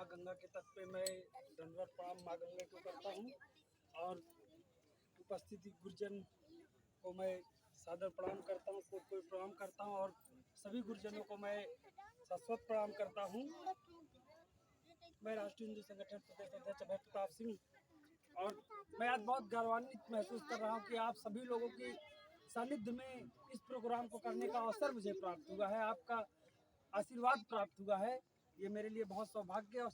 गंगा के तट पे मैं दंडवत प्रणाम माँ गंगा को करता हूँ और उपस्थित गुरुजन को मैं सादर प्रणाम करता हूँ, कोटि प्रणाम करता हूँ और सभी गुरुजनों को मैं शाश्वत प्रणाम करता हूँ। मैं राष्ट्रीय हिंदू संगठन प्रदेश अध्यक्ष अभय प्रताप सिंह और मैं आज बहुत गौरवान्वित महसूस कर रहा हूँ कि आप सभी लोगों की सानिध्य में इस प्रोग्राम को करने का अवसर मुझे प्राप्त हुआ है। आपका आशीर्वाद प्राप्त हुआ है, ये मेरे लिए बहुत सौभाग्य और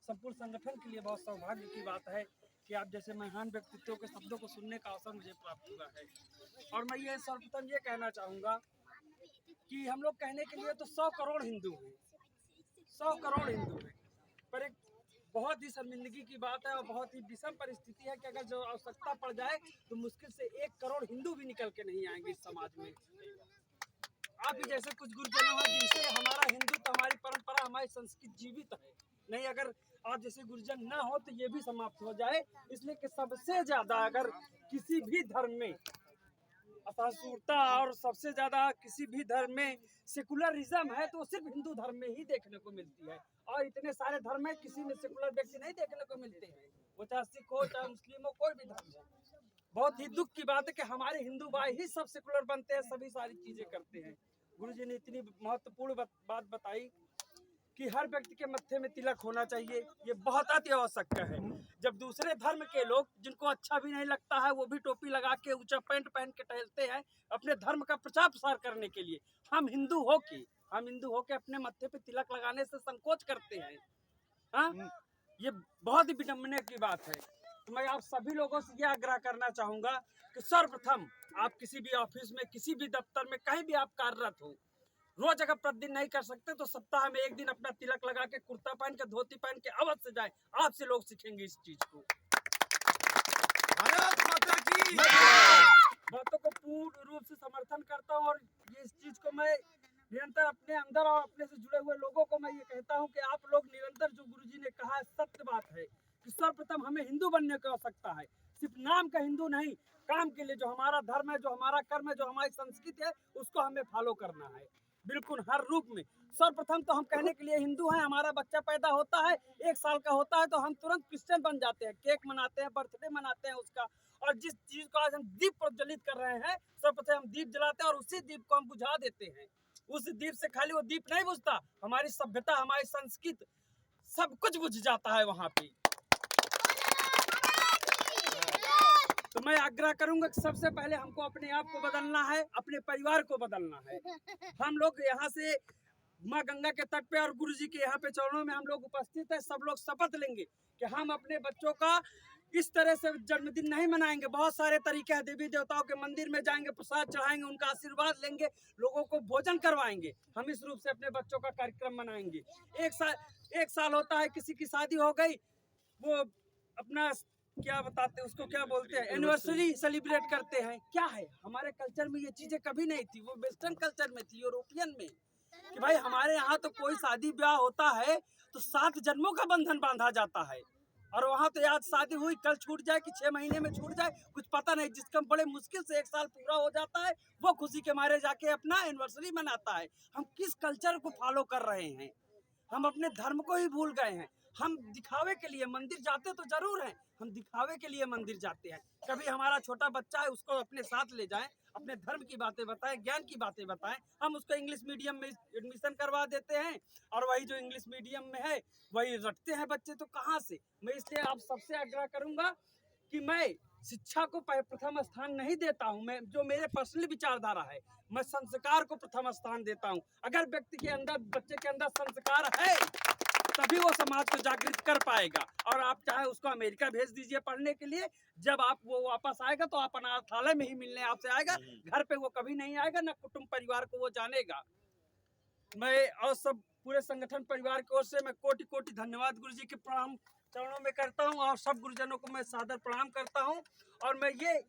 संपूर्ण संगठन के लिए बहुत सौभाग्य की बात है कि आप जैसे महान व्यक्तित्वों के शब्दों को सुनने का अवसर मुझे प्राप्त हुआ है। और मैं ये सर्वप्रथम ये कहना चाहूँगा कि हम लोग कहने के लिए तो 100 करोड़ हिंदू हैं, 100 करोड़ हिंदू हैं, पर एक बहुत ही शर्मिंदगी की बात है और बहुत ही विषम परिस्थिति है कि अगर जो आवश्यकता पड़ जाए तो मुश्किल से 1 करोड़ हिंदू भी निकल के नहीं आएंगे इस समाज में। आप ही जैसे कुछ गुरुजनों हैं जिनसे हमारा हिंदुत्व, हमारी परंपरा, हमारी संस्कृति जीवित है। नहीं अगर आप जैसे गुरुजन ना हो तो ये भी समाप्त हो जाए। इसलिए कि सबसे ज्यादा अगर किसी भी धर्म में असहिष्णुता और सबसे ज्यादा किसी भी धर्म में सेकुलरिज्म है तो सिर्फ हिंदू धर्म में ही देखने को मिलती है। और इतने सारे धर्म है, किसी में सेकुलर व्यक्ति नहीं देखने को मिलते हैं, वो चाहे सिख हो चाहे मुस्लिम हो, कोई भी धर्म हो। बहुत ही दुख की बात है कि हमारे हिंदू भाई ही सब सेकुलर बनते हैं, सभी सारी चीजें करते हैं। गुरुजी ने इतनी महत्वपूर्ण बात बताई कि हर व्यक्ति के मत्थे में तिलक होना चाहिए, ये बहुत अति आवश्यक है। जब दूसरे धर्म के लोग जिनको अच्छा भी नहीं लगता है वो भी टोपी लगा के ऊंचा पैंट पहन के टहलते हैं अपने धर्म का प्रचार प्रसार करने के लिए, हम हिंदू हो के अपने मत्थे पे तिलक लगाने से संकोच करते हैं। हाँ, ये बहुत ही विडम्बना की बात है। तो मैं आप सभी लोगों से यह आग्रह करना चाहूंगा कि सर्वप्रथम आप किसी भी ऑफिस में, किसी भी दफ्तर में, कहीं भी आप कार्यरत हो, रोज अगर प्रतिदिन नहीं कर सकते तो सप्ताह में एक दिन अपना तिलक लगा के, कुर्ता पहन के, धोती पहन के अवश्य से जाए। आपसे लोग सीखेंगे इस चीज को। भारत माता की बातों को पूर्ण रूप से समर्थन करता हूँ और ये इस चीज को मैं निरंतर अपने अंदर और अपने से जुड़े हुए लोगों को मैं ये कहता हूँ कि आप लोग निरंतर, जो गुरुजी ने कहा सत्य बात है कि सर्वप्रथम हमें हिंदू बनने की आवश्यकता है। सिर्फ नाम का हिंदू नहीं, काम के लिए जो हमारा धर्म है, जो हमारा कर्म है, जो हमारी संस्कृति है, उसको हमें फॉलो करना है बिल्कुल हर रूप में। सर्वप्रथम तो हम कहने के लिए हिंदू हैं। हमारा बच्चा पैदा होता है, 1 साल का होता है तो हम तुरंत क्रिश्चियन बन जाते हैं, केक मनाते हैं, बर्थडे मनाते हैं उसका। और जिस चीज को आज हम दीप प्रज्वलित कर रहे हैं, सर्वप्रथम हम दीप जलाते हैं और उसी दीप को हम बुझा देते हैं। उस दीप से खाली वो दीप नहीं बुझता, हमारी सभ्यता, हमारी संस्कृति, सब कुछ बुझ जाता है वहां पे। तो मैं आग्रह करूंगा कि सबसे पहले हमको अपने आप को बदलना है, अपने परिवार को बदलना है। हम लोग यहाँ से माँ गंगा के तट पे और गुरुजी के यहाँ पे चरणों में हम लोग उपस्थित है, सब लोग शपथ लेंगे कि हम अपने बच्चों का इस तरह से जन्मदिन नहीं मनाएंगे। बहुत सारे तरीके हैं, देवी देवताओं के मंदिर में जाएंगे, प्रसाद चढ़ाएंगे, उनका आशीर्वाद लेंगे, लोगों को भोजन करवाएंगे। हम इस रूप से अपने बच्चों का कार्यक्रम मनाएंगे। एक साल होता है, किसी की शादी हो गई, वो अपना क्या बताते हैं उसको, क्या बोलते हैं, एनिवर्सरी सेलिब्रेट करते हैं। क्या है, हमारे कल्चर में ये चीजें कभी नहीं थी, वो वेस्टर्न कल्चर में थी, यूरोपियन में। कि भाई हमारे यहाँ तो कोई शादी ब्याह होता है तो 7 जन्मों का बंधन बांधा जाता है, और वहाँ तो आज शादी हुई, कल छूट जाए कि 6 महीने में छूट जाए, कुछ पता नहीं। जिसका बड़े मुश्किल से 1 साल पूरा हो जाता है वो खुशी के मारे जाके अपना एनिवर्सरी मनाता है। हम किस कल्चर को फॉलो कर रहे हैं? हम अपने धर्म को ही भूल गए हैं। हम दिखावे के लिए मंदिर जाते तो जरूर हैं, हम दिखावे के लिए मंदिर जाते हैं। कभी हमारा छोटा बच्चा है, उसको अपने साथ ले जाएं, अपने धर्म की बातें बताएं, ज्ञान की बातें बताएं। हम उसको इंग्लिश मीडियम में एडमिशन करवा देते हैं और वही जो इंग्लिश मीडियम में है वही रटते हैं बच्चे। तो कहाँ से? मैं इसलिए आप सबसे आग्रह करूंगा कि मैं शिक्षा को प्रथम स्थान नहीं देता हूं। मैं, जो मेरे पर्सनल विचारधारा है, मैं संस्कार को प्रथम स्थान देता हूं। अगर व्यक्ति के अंदर, बच्चे के अंदर संस्कार है तभी वो समाज को जागृत कर पाएगा। और आप चाहे उसको अमेरिका भेज दीजिए पढ़ने के लिए, जब आप वो वापस आएगा तो आप अनाथालय में ही मिलने आपसे आएगा, घर पे वो कभी नहीं आएगा, ना कुटुंब परिवार को वो जानेगा। मैं और सब पूरे संगठन परिवार की ओर से मैं कोटि कोटि धन्यवाद गुरुजी के प्रणाम चरणों में करता हूं और सब गुरुजनों को मैं सादर प्रणाम करता हूं। और मैं ये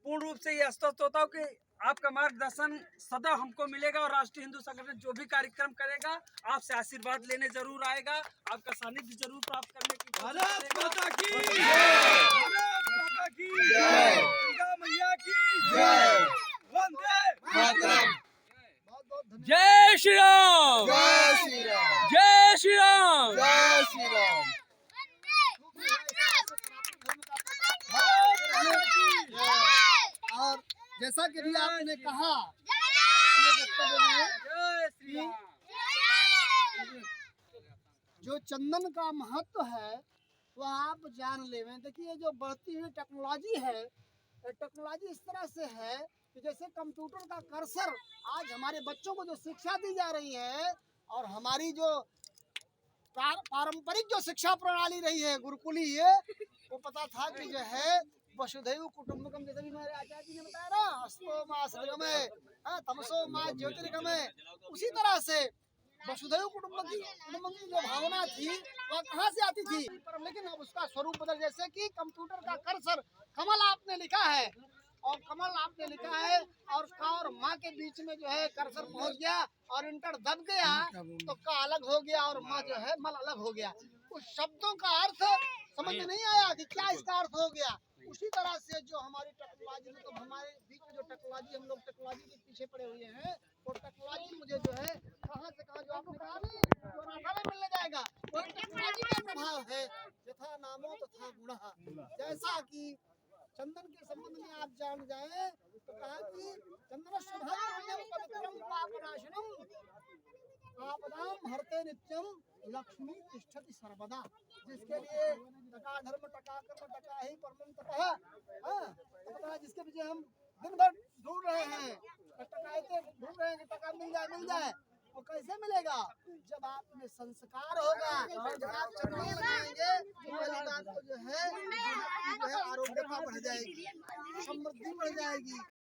पूर्ण रूप से ये आश्वस्त होता हूं कि आपका मार्गदर्शन सदा हमको मिलेगा और राष्ट्रीय हिंदू संगठन जो भी कार्यक्रम करेगा आपसे आशीर्वाद लेने जरूर आएगा, आपका सानिध्य जरूर प्राप्त करने की भारत माता की जय, भारत माता की जय, गंगा मैया की जय, वंदे मातरम। जय श्री राम, जय श्री राम, जय श्री राम, जय श्री राम। जैसा कि भी आपने कहा अपने वक्तव्य में जय श्री राम। जो चंदन का महत्व है वह आप जान लेवें। देखिए जो बढ़ती हुई टेक्नोलॉजी है, टेक्नोलॉजी इस तरह से है कि जैसे कंप्यूटर का कर्सर आज हमारे बच्चों को जो शिक्षा दी जा रही है और हमारी जो पारंपरिक जो शिक्षा प्रणाली रही है गुरुकुलीय, वो पता था कि जो है वसुधैव कुटुंबकम, जैसे भी मेरे आचार्य जी ने बताया ना, अस्तो माँ सदगमय तमसो माँ ज्योतिर्गमय, उसी तरह से वसुधैव कुटुंबकम की जो भावना थी वह कहाँ से आती थी, पर लेकिन अब उसका स्वरूप बदल, जैसे कि कंप्यूटर का कर्सर कमल आपने लिखा है और कमल आपने लिखा है और का और माँ के बीच में जो है कर्सर पहुंच गया और इंटर दब गया तो का अलग हो गया और माँ जो है मल अलग हो गया। उस शब्दों का अर्थ समझ में नहीं आया कि क्या इसका अर्थ हो गया। उसी तरह से जो हमारी टेक्नोलॉजी, मतलब हमारे बीच में जो टेक्नोलॉजी, हम लोग टेक्नोलॉजी के पीछे पड़े हुए हैं, वो टेक्नोलॉजी मुझे जो है कहाँ से कहाँ, जो आपने कहा नहीं जो रास्ता में मिलने जाएगा, वो टेक्नोलॉजी का प्रभाव है। यथा नामो तथा गुणः, जैसा कि चंदन के संबंध में आप जान जाए तो कहा कि चंदन शुभम पवित्रम पापनाशनम आपदाम हरते नित्यम लक्ष्मी तिष्ठति सर्वदा, जिसके लिए टका धर्म टका कर्म टका ही परमं तपः, जिसके पीछे हम दिन भर ढूंढ रहे हैं, टकायते ढूंढ रहे हैं कि टका मिल जाए, वो कैसे मिलेगा? जब आप में संस्कार होगा, जब आप चंदन लगाएंगे तो पहली बात तो जो है आरोग्यता बढ़ जाएगी, समृद्धि बढ़ जाएगी।